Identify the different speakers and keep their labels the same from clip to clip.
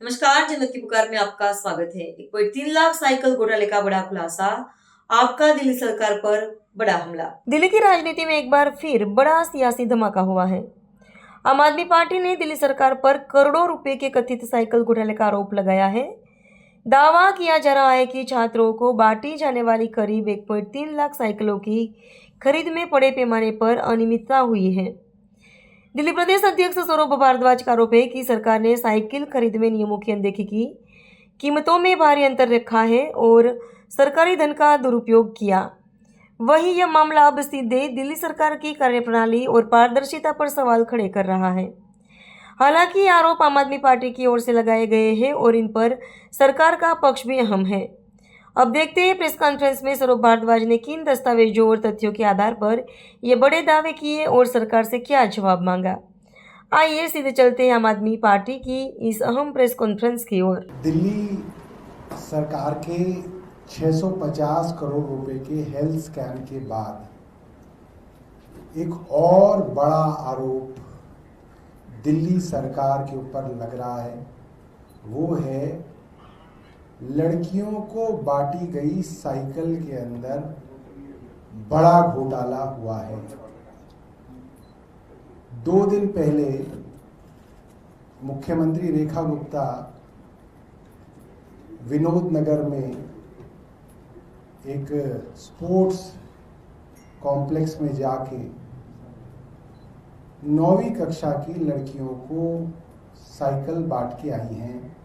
Speaker 1: नमस्कार, जन्नत की पुकार में आपका स्वागत है। 1.3 लाख साइकिल घोटाले का बड़ा खुलासा, आपका दिल्ली सरकार पर बड़ा हमला। दिल्ली की राजनीति में एक बार फिर बड़ा सियासी धमाका हुआ है। आम आदमी पार्टी ने दिल्ली सरकार पर करोड़ों रुपए के कथित साइकिल घोटाले का आरोप लगाया है। दावा किया जा रहा है कि छात्रों को बांटी जाने वाली करीब 1.3 लाख साइकिलों की खरीद में बड़े पैमाने पर अनियमितता हुई है। दिल्ली प्रदेश अध्यक्ष सौरभ भारद्वाज का आरोप है कि सरकार ने साइकिल खरीद में नियमों की अनदेखी की, कीमतों में भारी अंतर रखा है और सरकारी धन का दुरुपयोग किया। वहीं यह मामला अब सीधे दिल्ली सरकार की कार्यप्रणाली और पारदर्शिता पर सवाल खड़े कर रहा है। हालांकि ये आरोप आम आदमी पार्टी की ओर से लगाए गए हैं और इन पर सरकार का पक्ष भी अहम है। अब देखते हैं प्रेस कॉन्फ्रेंस में सौरभ भारद्वाज ने किन दस्तावेजों और तथ्यों के आधार पर ये बड़े दावे किए और सरकार से क्या जवाब मांगा। आइए सीधे चलते हैं आम आदमी पार्टी की इस अहम प्रेस कॉन्फ्रेंस की ओर।
Speaker 2: दिल्ली सरकार के 650 करोड़ रुपए के हेल्थ स्कैम के बाद एक और बड़ा आरोप दिल्ली सरकार के ऊपर लग रहा है, वो है लड़कियों को बांटी गई साइकिल के अंदर बड़ा घोटाला हुआ है। 2 दिन पहले मुख्यमंत्री रेखा गुप्ता विनोद नगर में एक स्पोर्ट्स कॉम्प्लेक्स में जाके 9वीं कक्षा की लड़कियों को साइकिल बांट के आई हैं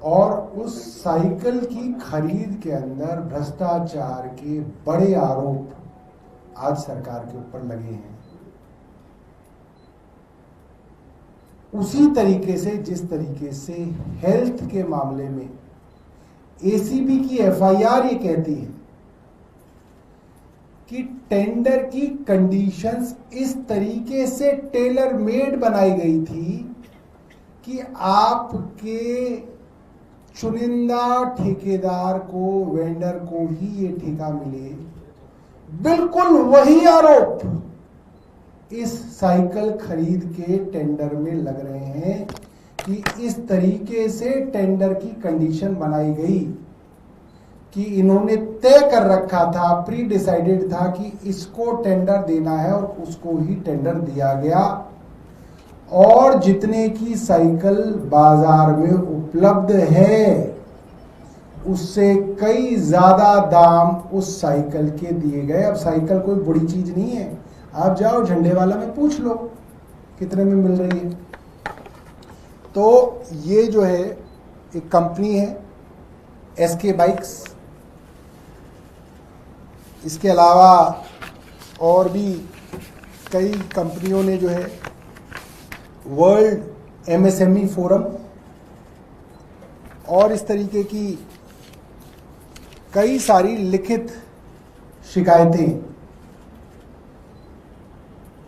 Speaker 2: और उस साइकिल की खरीद के अंदर भ्रष्टाचार के बड़े आरोप आज सरकार के ऊपर लगे हैं। उसी तरीके से जिस तरीके से हेल्थ के मामले में एसीबी की एफआईआर ये कहती है कि टेंडर की कंडीशंस इस तरीके से टेलर मेड बनाई गई थी कि आपके चुनिंदा ठेकेदार को, वेंडर को ही ये ठेका मिले। बिल्कुल वही आरोप इस साइकिल खरीद के टेंडर में लग रहे हैं कि इस तरीके से टेंडर की कंडीशन बनाई गई कि इन्होंने तय कर रखा था, प्री डिसाइडेड था कि इसको टेंडर देना है और उसको ही टेंडर दिया गया और जितने की साइकिल बाजार में उपलब्ध है उससे कई ज्यादा दाम उस साइकिल के दिए गए। अब साइकिल कोई बड़ी चीज नहीं है, आप जाओ झंडे वाला में पूछ लो कितने में मिल रही है। तो ये जो है एक कंपनी है एसके बाइक्स, इसके अलावा और भी कई कंपनियों ने जो है वर्ल्ड एमएसएमई फोरम और इस तरीके की कई सारी लिखित शिकायतें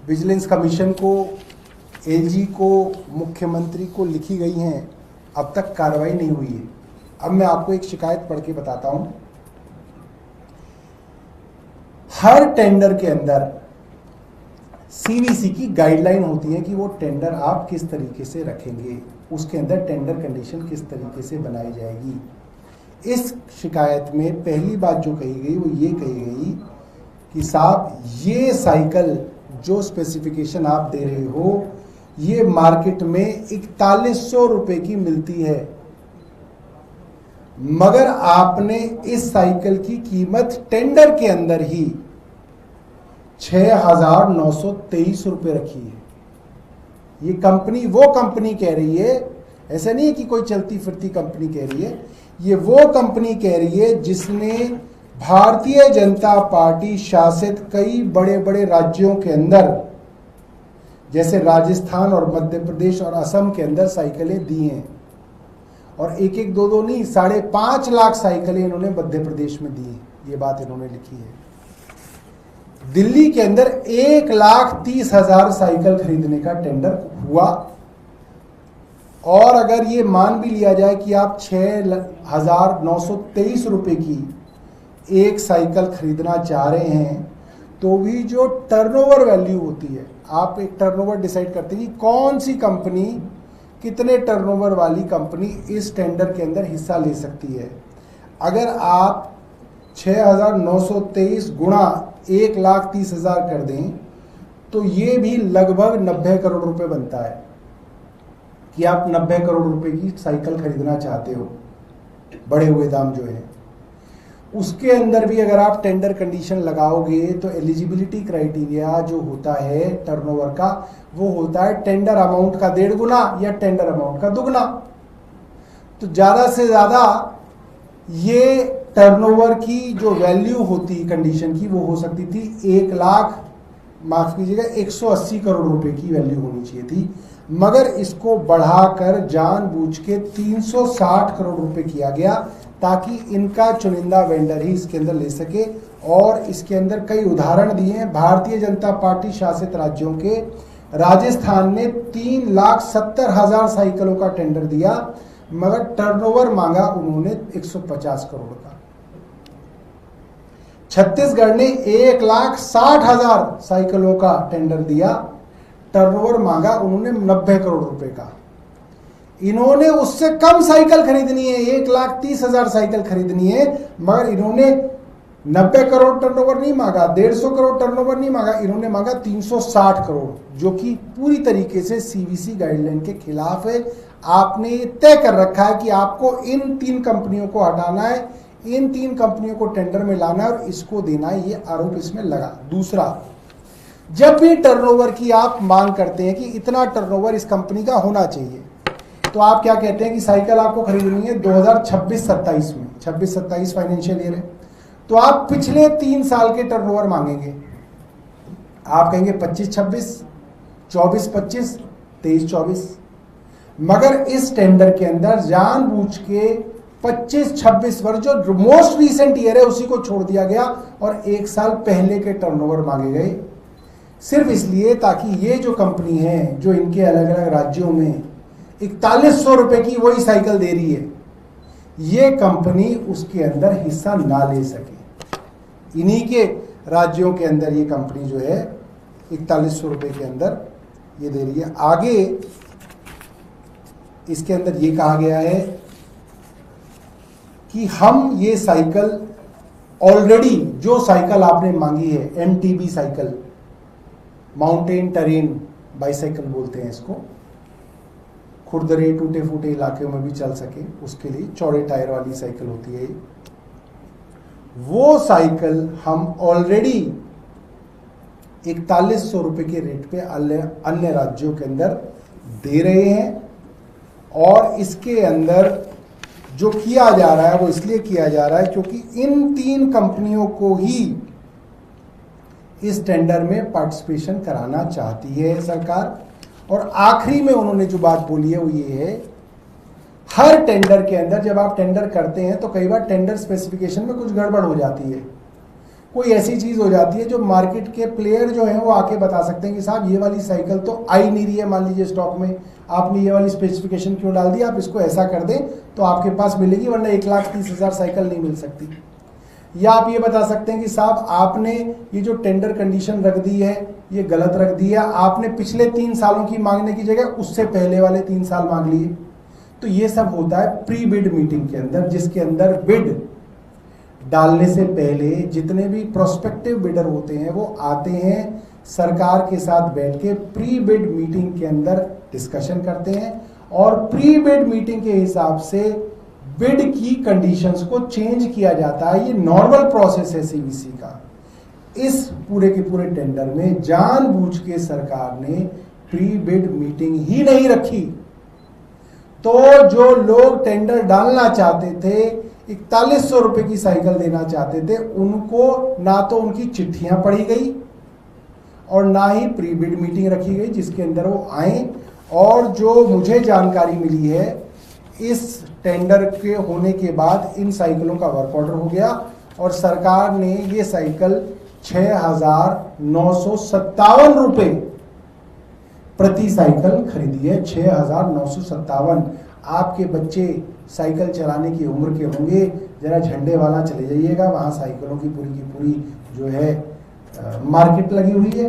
Speaker 2: विजिलेंस कमीशन को, एलजी को, मुख्यमंत्री को लिखी गई हैं। अब तक कार्रवाई नहीं हुई है। अब मैं आपको एक शिकायत पढ़ के बताता हूं। हर टेंडर के अंदर सीवीसी की गाइडलाइन होती है कि वो टेंडर आप किस तरीके से रखेंगे, उसके अंदर टेंडर कंडीशन किस तरीके से बनाई जाएगी। इस शिकायत में पहली बात जो कही गई वो ये कही गई कि साहब ये साइकिल जो स्पेसिफिकेशन आप दे रहे हो ये मार्केट में 4100 रुपए की मिलती है, मगर आपने इस साइकिल की कीमत टेंडर के अंदर ही 6,923 रुपए रखी है। ये कंपनी वो कंपनी कह रही है, ऐसा नहीं है कि कोई चलती फिरती कंपनी कह रही है, ये वो कंपनी कह रही है जिसने भारतीय जनता पार्टी शासित कई बड़े बड़े राज्यों के अंदर जैसे राजस्थान और मध्य प्रदेश और असम के अंदर साइकिलें दी हैं और एक एक दो नहीं 5.5 लाख साइकिलें इन्होंने मध्य प्रदेश में दी हैं। ये बात इन्होंने लिखी है। दिल्ली के अंदर 1,30,000 साइकिल खरीदने का टेंडर हुआ और अगर ये मान भी लिया जाए कि आप 6,923 रुपए की एक साइकिल खरीदना चाह रहे हैं तो भी जो टर्नओवर वैल्यू होती है, आप एक टर्नओवर डिसाइड करते हैं कि कौन सी कंपनी कितने टर्नओवर वाली कंपनी इस टेंडर के अंदर हिस्सा ले सकती है। अगर आप 6,923 गुणा 1,30,000 कर दें तो ये भी लगभग 90 करोड़ रुपए बनता है कि आप 90 करोड़ रुपए की साइकिल खरीदना चाहते हो, बढ़े हुए दाम जो है। उसके अंदर भी अगर आप टेंडर कंडीशन लगाओगे तो एलिजिबिलिटी क्राइटेरिया जो होता है टर्नओवर का, वो होता है टेंडर अमाउंट का 1.5 गुना या टेंडर अमाउंट का 2 गुना। तो ज़्यादा से ज़्यादा ये टर्नओवर की जो वैल्यू होती कंडीशन की वो हो सकती थी 180 करोड़ रुपए की वैल्यू होनी चाहिए थी, मगर इसको बढ़ाकर जानबूझ के 360 करोड़ रुपए किया गया ताकि इनका चुनिंदा वेंडर ही इसके अंदर ले सके। और इसके अंदर कई उदाहरण दिए हैं। भारतीय जनता पार्टी शासित राज्यों के राजस्थान ने 3,70,000 साइकिलों का टेंडर दिया, मगर टर्नओवर मांगा उन्होंने 150 करोड़ का। छत्तीसगढ़ ने 1,60,000 साइकिलों का टेंडर दिया, टर्नओवर मांगा उन्होंने 90 करोड़ रुपए का। इन्होंने उससे कम साइकिल खरीदनी है, 1,30,000 साइकिल खरीदनी है, मगर इन्होंने 90 करोड़ टर्नओवर नहीं मांगा, 150 करोड़ टर्नओवर नहीं मांगा, इन्होंने मांगा 360 करोड़, जो कि पूरी तरीके से सीवीसी गाइडलाइन के खिलाफ है। आपने ये तय कर रखा है कि आपको इन 3 कंपनियों को हटाना है, इन 3 कंपनियों को टेंडर में लाना है और इसको देना है, ये आरोप इसमें लगा। दूसरा, जब भी टर्नओवर की आप मांग करते हैं कि इतना टर्नओवर इस कंपनी का होना चाहिए, तो आप क्या कहते हैं कि साइकिल आपको खरीदनी है 2026-27 में, 26-27 फाइनेंशियल ईयर है, तो आप पिछले 3 साल के टर्नओवर मांगेंगे। आप कहेंगे 25-26, 24-25, 23-24, मगर इस टेंडर के अंदर जानबूझ के 25-26 वर्ष जो मोस्ट रीसेंट ईयर है उसी को छोड़ दिया गया और 1 साल पहले के टर्नओवर मांगे गए, सिर्फ इसलिए ताकि ये जो कंपनी है जो इनके अलग अलग राज्यों में 4100 रुपए की वही साइकिल दे रही है, ये कंपनी उसके अंदर हिस्सा ना ले सके। इन्हीं के राज्यों के अंदर ये कंपनी जो है 4100 रुपए के अंदर ये दे रही है। आगे इसके अंदर ये कहा गया है कि हम ये साइकिल ऑलरेडी, जो साइकिल आपने मांगी है MTB cycle, mountain terrain bicycle बोलते हैं इसको, खुरदरे टूटे फूटे इलाकों में भी चल सके उसके लिए चौड़े टायर वाली साइकिल होती है, वो साइकिल हम ऑलरेडी 4100 रुपए के रेट पे अन्य राज्यों के अंदर दे रहे हैं। और इसके अंदर जो किया जा रहा है वो इसलिए किया जा रहा है क्योंकि इन 3 कंपनियों को ही इस टेंडर में पार्टिसिपेशन कराना चाहती है सरकार। और आखिरी में उन्होंने जो बात बोली है वो ये है, हर टेंडर के अंदर जब आप टेंडर करते हैं तो कई बार टेंडर स्पेसिफिकेशन में कुछ गड़बड़ हो जाती है, कोई ऐसी चीज हो जाती है जो मार्केट के प्लेयर जो हैं वो आके बता सकते हैं कि साहब ये वाली साइकिल तो आई नहीं रही है, मान लीजिए स्टॉक में, आपने ये वाली स्पेसिफिकेशन क्यों डाल दी, आप इसको ऐसा कर दें तो आपके पास मिलेगी, वरना 1,30,000 साइकिल नहीं मिल सकती। या आप ये बता सकते हैं कि साहब आपने ये जो टेंडर कंडीशन रख दी है ये गलत रख दी है, आपने पिछले 3 सालों की मांगने की जगह उससे पहले वाले 3 साल मांग लिए। तो ये सब होता है प्री बिड मीटिंग के अंदर, जिसके अंदर बिड डालने से पहले जितने भी प्रोस्पेक्टिव बिडर होते हैं वो आते हैं, सरकार के साथ बैठ के प्री बिड मीटिंग के अंदर डिस्कशन करते हैं और प्री बिड मीटिंग के हिसाब से बिड की कंडीशंस को चेंज किया जाता है। ये नॉर्मल प्रोसेस है सीवीसी का। इस पूरे के पूरे टेंडर में जानबूझ के सरकार ने प्री बिड मीटिंग ही नहीं रखी, तो जो लोग टेंडर डालना चाहते थे, 4100 रुपए की साइकिल देना चाहते थे, उनको ना तो उनकी चिट्ठियां पढ़ी गई और ना ही प्री बिड मीटिंग रखी गई जिसके अंदर वो आए। और जो मुझे जानकारी मिली है, इस टेंडर के होने के बाद इन साइकिलों का वर्क ऑर्डर हो गया और सरकार ने ये साइकिल 6,957 रुपए प्रति साइकिल खरीदी है। 6,957। आपके बच्चे साइकिल चलाने की उम्र के होंगे, जरा झंडे वाला चले जाइएगा, वहाँ साइकिलों की पूरी जो है मार्केट लगी हुई है।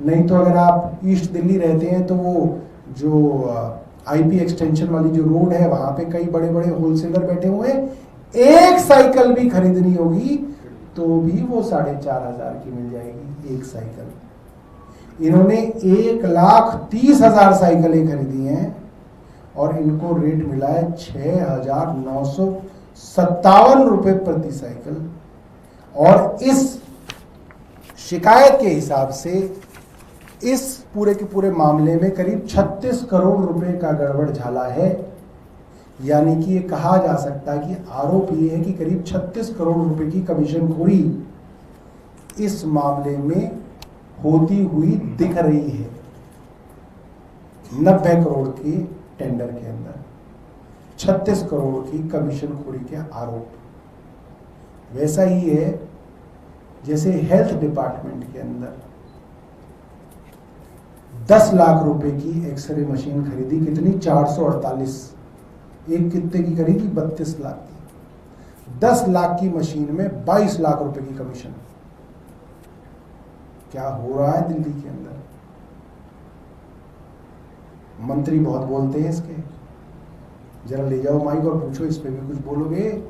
Speaker 2: नहीं तो अगर आप ईस्ट दिल्ली रहते हैं तो वो जो आईपी एक्सटेंशन वाली जो रोड है वहां पे कई बड़े बड़े होलसेलर बैठे हुए हैं, एक साइकिल भी खरीदनी होगी तो भी वो 4,500 की मिल जाएगी एक साइकिल। इन्होंने 1,30,000 साइकिलें खरीदी हैं और इनको रेट मिला है 6,957 रुपए प्रति साइकिल। और इस शिकायत के हिसाब से इस पूरे के पूरे मामले में करीब 36 करोड़ रुपए का गड़बड़ झाला है। यानी कि ये कहा जा सकता है कि आरोप ये है कि करीब 36 करोड़ रुपए की कमीशनखोरी इस मामले में होती हुई दिख रही है 90 करोड़ के टेंडर के अंदर 36 करोड़ की कमीशनखोरी के आरोप। वैसा ही है जैसे हेल्थ डिपार्टमेंट के अंदर 10 लाख रुपए की एक्सरे मशीन खरीदी, कितनी 448, एक कितने की खरीदी 32 लाख की। 10 लाख की मशीन में 22 लाख रुपए की कमीशन। क्या हो रहा है दिल्ली के अंदर? मंत्री बहुत बोलते हैं इसके, जरा ले जाओ माइक और पूछो इस पे भी कुछ बोलोगे,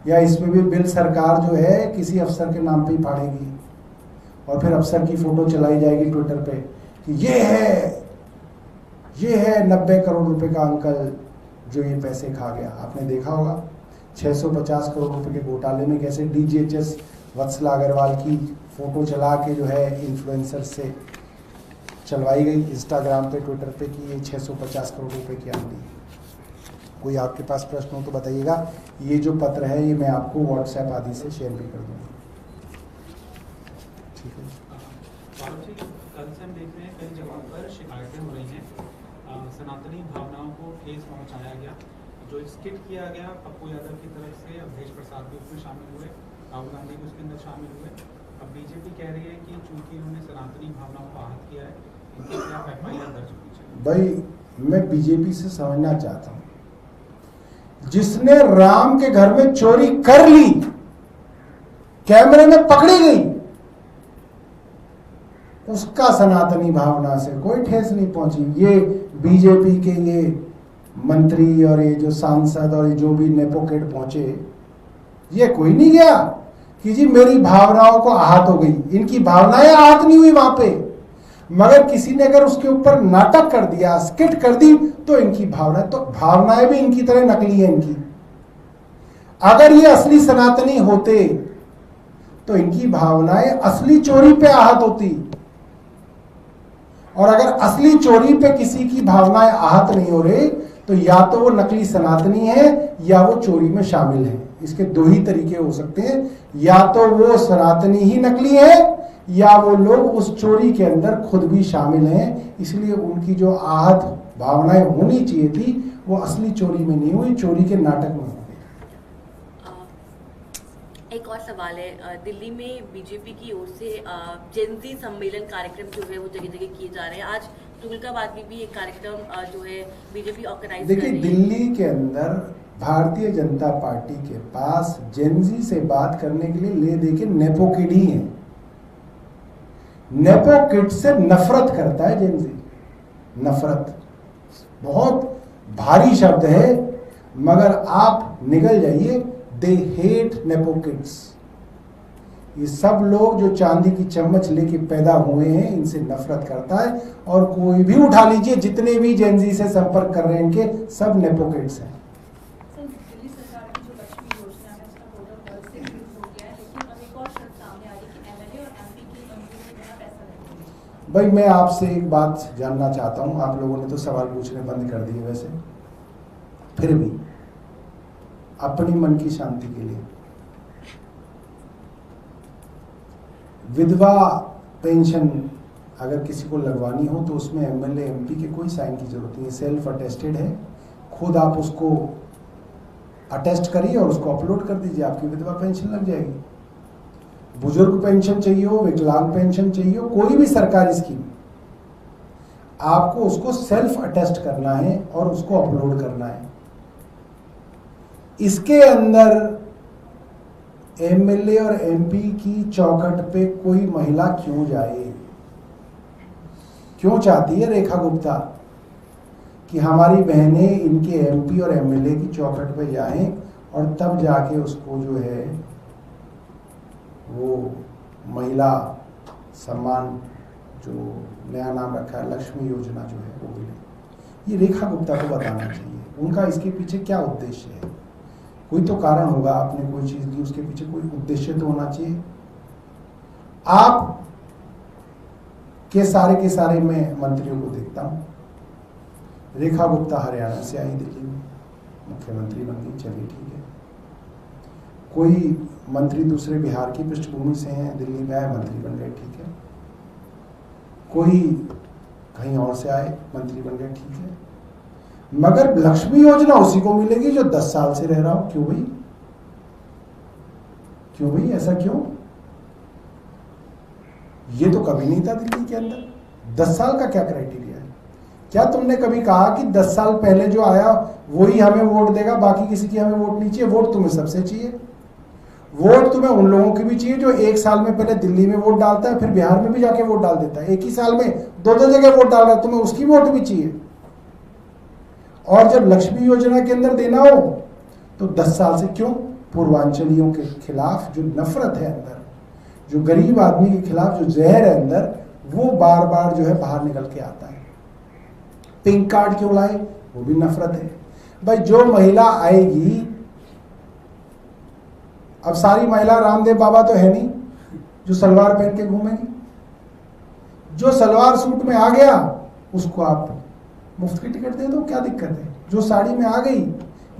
Speaker 2: या इसमें भी बिल सरकार जो है किसी अफसर के नाम पे ही फाड़ेगी और फिर अफसर की फोटो चलाई जाएगी ट्विटर पे कि ये है 90 करोड़ रुपए का अंकल जो ये पैसे खा गया। आपने देखा होगा 650 करोड़ रुपए के घोटाले में कैसे डीजीएचएस वत्सला अग्रवाल की फोटो चला के जो है इन्फ्लुएंसर से चलवाई गई इंस्टाग्राम पे ट्विटर पे कि ये 650 करोड़ रुपए की आमदनी। कोई आपके पास प्रश्न हो तो बताइएगा। ये जो पत्र है ये मैं आपको व्हाट्सएप आदि से शेयर भी कर दूंगा। ठीक है।
Speaker 3: कल से हम देख रहे हैं कई जगहों पर शिकायतें हो रही हैं, सनातनी भावनाओं को ठेस पहुंचाया गया। जो स्किट किया गया पप्पू यादव की तरफ से, अवधेश प्रसाद भी उसमें शामिल हुए, राहुल गांधी भी उसके अंदर शामिल हुए। अब बीजेपी कह रही है कि चूंकि उन्होंने सनातनी भावनाओं को आहत किया है, इनके खिलाफ एफआईआर दर्ज होनी चाहिए।
Speaker 2: भाई मैं बीजेपी से समझना चाहता हूं, जिसने राम के घर में चोरी कर ली, कैमरे में पकड़ी गई, उसका सनातनी भावना से कोई ठेस नहीं पहुंची। ये बीजेपी के ये मंत्री और ये जो सांसद और ये जो भी नेपोकेट पहुंचे, ये कोई नहीं गया कि जी मेरी भावनाओं को आहत हो गई। इनकी भावनाएं आहत नहीं हुई वहां पे, मगर किसी ने अगर उसके ऊपर नाटक कर दिया, स्किट कर दी, तो इनकी भावनाएं भी इनकी तरह नकली है इनकी। अगर ये असली सनातनी होते तो इनकी भावनाएं असली चोरी पे आहत होती, और अगर असली चोरी पे किसी की भावनाएं आहत नहीं हो रही तो या तो वो नकली सनातनी है या वो चोरी में शामिल है। इसके दो ही तरीके हो सकते हैं, या तो वो सनातनी ही नकली है या वो लोग उस चोरी के अंदर खुद भी शामिल हैं। इसलिए उनकी जो आहत भावनाएं होनी चाहिए थी वो असली चोरी में नहीं हुई, चोरी के नाटक में हो गई।
Speaker 4: एक और सवाल है, दिल्ली में बीजेपी की ओर से जेनजी सम्मेलन कार्यक्रम जो है वो जगह जगह किए जा रहे हैं। आज तुगलकाबाद में भी एक कार्यक्रम जो है बीजेपी ऑर्गेनाइज कर रही है।
Speaker 2: देखिए, दिल्ली के अंदर भारतीय जनता पार्टी के पास जेनजी से बात करने के लिए ले दे के नेपो किड ही है। नेपो किड से नफरत करता है जेनजी। नफरत बहुत भारी शब्द है, मगर आप निगल जाइए, दे हेट नेपो किड्स। ये सब लोग जो चांदी की चम्मच लेके पैदा हुए हैं, इनसे नफरत करता है। और कोई भी उठा लीजिए, जितने भी जेनजी से संपर्क कर रहे हैं इनके, सब नेपो किड्स हैं।
Speaker 5: दिल्ली सरकार की जो लक्ष्मी योजना है उसका कोटा बहुत से यूज हो गया है, लेकिन अब एक और शर्त सामने आ रही है कि एमएलए और एमपी की मंजूरी के बिना पैसा लगेगा।
Speaker 2: भाई मैं आपसे एक बात जानना चाहता हूं, आप लोगों ने तो सवाल पूछने बंद कर दिए, वैसे फिर भी अपनी मन की शांति के लिए विधवा पेंशन अगर किसी को लगवानी हो तो उसमें एमएलए एमपी के कोई साइन की जरूरत नहीं है, सेल्फ अटेस्टेड है। खुद आप उसको अटेस्ट करिए और उसको अपलोड कर दीजिए, आपकी विधवा पेंशन लग जाएगी। बुजुर्ग पेंशन चाहिए हो, विकलांग पेंशन चाहिए हो, कोई भी सरकारी स्कीम, आपको उसको सेल्फ अटेस्ट करना है और उसको अपलोड करना है। इसके अंदर एमएलए और एमपी की चौखट पे कोई महिला क्यों जाए? क्यों चाहती है रेखा गुप्ता कि हमारी बहनें इनके एमपी और एमएलए की चौखट पे जाएं और तब जाके उसको जो है वो महिला सम्मान जो नया नाम रखा है लक्ष्मी योजना जो है वो मिले। ये रेखा गुप्ता को बताना चाहिए उनका इसके पीछे क्या उद्देश्य है। कोई तो कारण होगा, आपने कोई चीज दी उसके पीछे कोई उद्देश्य तो होना चाहिए। आप के सारे मैं मंत्रियों को देखता हूं। रेखा गुप्ता हरियाणा से आई दिल्ली में, मुख्यमंत्री बन गई, चलिए ठीक है। कोई मंत्री दूसरे बिहार की पृष्ठभूमि से हैं, दिल्ली में आए मंत्री बन गए, ठीक है। कोई कहीं और से आए मंत्री बन गए, ठीक है। मगर लक्ष्मी योजना उसी को मिलेगी जो 10 साल से रह रहा हो। क्यों भाई, क्यों भाई, ऐसा क्यों? ये तो कभी नहीं था दिल्ली के अंदर। 10 साल का क्या क्राइटेरिया है? क्या तुमने कभी कहा कि 10 साल पहले जो आया वही हमें वोट देगा, बाकी किसी की हमें वोट नहीं चाहिए? वोट तुम्हें सबसे चाहिए। वोट तुम्हें उन लोगों की भी चाहिए जो 1 साल में पहले दिल्ली में वोट डालता है, फिर बिहार में भी जाके वोट डाल देता है। एक ही साल में 2-2 जगह वोट डाल रहा है, तुम्हें उसकी वोट भी चाहिए। और जब लक्ष्मी योजना के अंदर देना हो तो 10 साल से क्यों? पूर्वांचलियों के खिलाफ जो नफरत है अंदर, जो गरीब आदमी के खिलाफ जो जहर है अंदर, वो बार बार जो है बाहर निकल के आता है। पिंक कार्ड क्यों लाए? वो भी नफरत है। भाई जो महिला आएगी, अब सारी महिला रामदेव बाबा तो है नहीं जो सलवार पहन के घूमेगी। जो सलवार सूट में आ गया उसको आप मुफ्त की टिकट दे दो, क्या दिक्कत है? जो साड़ी में आ गई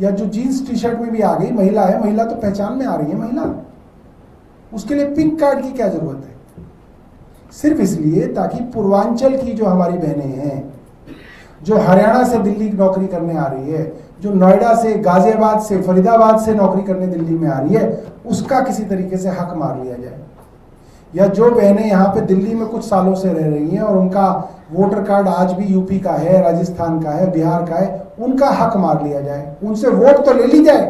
Speaker 2: या जो जीन्स टी शर्ट में भी आ गई, महिला है, महिला तो पहचान में आ रही है महिला, उसके लिए पिंक कार्ड की क्या जरूरत है? सिर्फ इसलिए ताकि पूर्वांचल की जो हमारी बहनें हैं, जो हरियाणा से दिल्ली नौकरी करने आ रही है, जो नोएडा से, गाजियाबाद से, फरीदाबाद से नौकरी करने दिल्ली में आ रही है, उसका किसी तरीके से हक मार लिया जाए। या जो बहनें यहाँ पे दिल्ली में कुछ सालों से रह रही हैं और उनका वोटर कार्ड आज भी यूपी का है, राजस्थान का है, बिहार का है, उनका हक मार लिया जाए। उनसे वोट तो ले ली जाए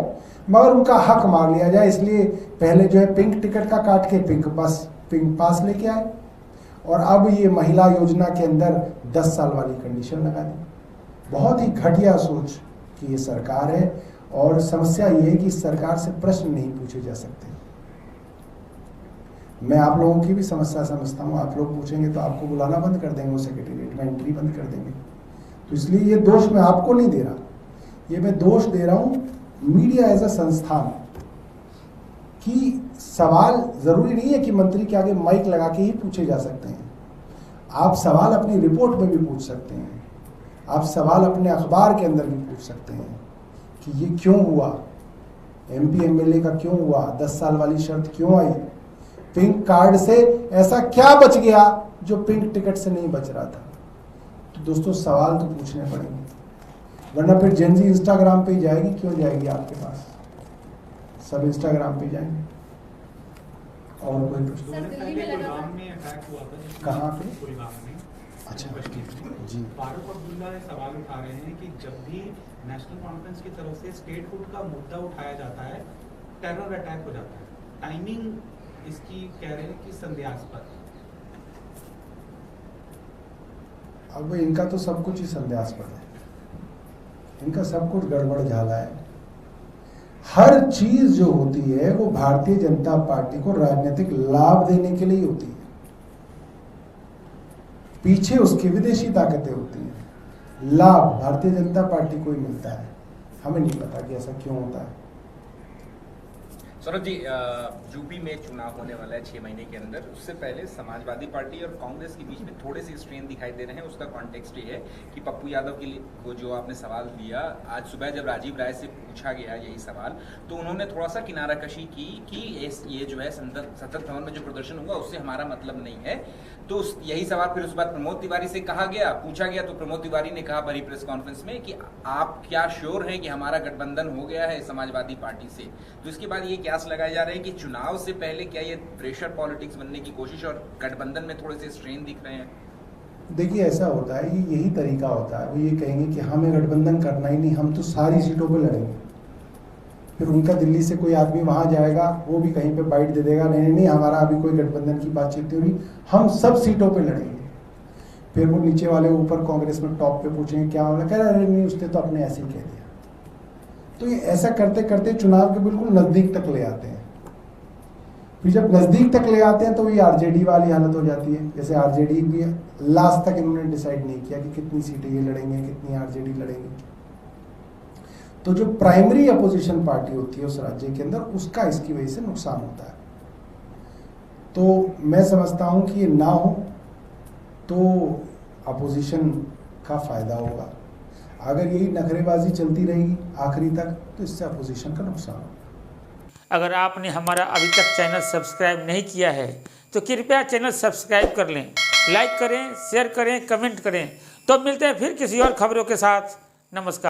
Speaker 2: मगर उनका हक मार लिया जाए। इसलिए पहले जो है पिंक टिकट का काट के पिंक पास लेके आए, और अब ये महिला योजना के अंदर 10 साल वाली कंडीशन लगा दी। बहुत ही घटिया सोच की ये सरकार है, और समस्या ये है कि इस सरकार से प्रश्न नहीं पूछे जा सकते। मैं आप लोगों की भी समस्या समझता हूँ। आप लोग पूछेंगे तो आपको बुलाना बंद कर देंगे, वो सेक्रेटेरिएट में एंट्री बंद कर देंगे। तो इसलिए ये दोष मैं आपको नहीं दे रहा, ये मैं दोष दे रहा हूँ मीडिया एज अ संस्थान कि सवाल जरूरी नहीं है कि मंत्री के आगे माइक लगा के ही पूछे जा सकते हैं। आप सवाल अपनी रिपोर्ट में भी पूछ सकते हैं, आप सवाल अपने अखबार के अंदर भी पूछ सकते हैं कि ये क्यों हुआ, एमपी एमएलए का क्यों हुआ, 10 साल वाली शर्त क्यों आई, पिंक कार्ड से ऐसा क्या बच गया जो पिंक टिकट से नहीं बच रहा था। तो दोस्तों सवाल तो पूछने पड़ेंगे, वरना फिर जेनजी इंस्टाग्राम पे ही जाएगी। क्यों जाएगी आपके पास? सब इंस्टाग्राम पे जाएंगे। और कोई प्रश्न?
Speaker 3: कुलगाम में अटैक हुआ था।
Speaker 2: कहाँ पे?
Speaker 3: कुलगाम में।
Speaker 2: अच्छा
Speaker 3: जी। फारूक अब्दुल्ला सवाल उठा रहे हैं कि जब भी नेशनल कॉन्फ्रेंस की तरफ से स्टेटहुड का मुद्दा उठाया जाता है, टेरर अटैक हो जाता है। टाइमिंग इसकी कह रहे हैं कि संदेहास्पद।
Speaker 2: अब इनका तो सब कुछ ही संदेहास्पद है, इनका सब कुछ गड़बड़ झाला है। हर चीज जो होती है वो भारतीय जनता पार्टी को राजनीतिक लाभ देने के लिए होती है, पीछे उसकी विदेशी ताकतें होती हैं। लाभ भारतीय जनता पार्टी को ही मिलता है, हमें नहीं पता कि ऐसा क्यों होता है।
Speaker 6: सौरभ जी, यूपी में चुनाव होने वाला है 6 महीने के अंदर। उससे पहले समाजवादी पार्टी और कांग्रेस के बीच में थोड़े से स्ट्रेन दिखाई दे रहे हैं। उसका कॉन्टेक्स्ट ये है कि पप्पू यादव के लिए को जो आपने सवाल दिया, आज सुबह जब राजीव राय से पूछा गया यही सवाल, तो उन्होंने थोड़ा सा किनारा कशी की कि ये जो है संसद भवन में जो प्रदर्शन हुआ उससे हमारा मतलब नहीं है। तो यही सवाल फिर उस बार प्रमोद तिवारी से कहा गया, पूछा गया, तो प्रमोद तिवारी ने कहा बड़ी प्रेस कॉन्फ्रेंस में कि आप क्या श्योर हैं कि हमारा गठबंधन हो गया है समाजवादी पार्टी से। तो इसके बाद ये क्यास लगाए जा रहे हैं कि चुनाव से पहले क्या ये प्रेशर पॉलिटिक्स बनने की कोशिश और गठबंधन में थोड़े से स्ट्रेन दिख रहे हैं?
Speaker 2: देखिए ऐसा होता है, ये यही तरीका होता है। वो ये कहेंगे कि हमें गठबंधन करना ही नहीं, हम तो सारी सीटों पे लड़ेंगे। फिर उनका दिल्ली से कोई आदमी वहां जाएगा, वो भी कहीं पे बाइट दे देगा, नहीं नहीं हमारा अभी कोई गठबंधन की बातचीत नहीं हुई, हम सब सीटों पे लड़ेंगे। फिर वो नीचे वाले ऊपर कांग्रेस में टॉप पे पूछेंगे क्या होगा, कह रहे नहीं उसने तो अपने ऐसे ही कह दिया। तो ये ऐसा करते करते चुनाव के बिल्कुल नजदीक तक ले आते हैं। फिर जब नजदीक तक ले आते हैं तो ये आरजेडी वाली हालत हो जाती है। जैसे आरजेडी भी लास्ट तक इन्होंने डिसाइड नहीं किया कि कितनी सीटें ये लड़ेंगे, कितनी आरजेडी लड़ेंगे। तो जो प्राइमरी अपोजिशन पार्टी होती है उस राज्य के अंदर, उसका इसकी वजह से नुकसान होता है। तो मैं समझता हूं कि ये ना हो तो अपोजिशन का फायदा होगा। अगर यही नखरेबाजी चलती रहेगी आखिरी तक तो इससे अपोजिशन का नुकसान होगा।
Speaker 7: अगर आपने हमारा अभी तक चैनल सब्सक्राइब नहीं किया है तो कृपया चैनल सब्सक्राइब कर लें, लाइक करें, शेयर करें, कमेंट करें। तो मिलते हैं फिर किसी और खबरों के साथ। नमस्कार।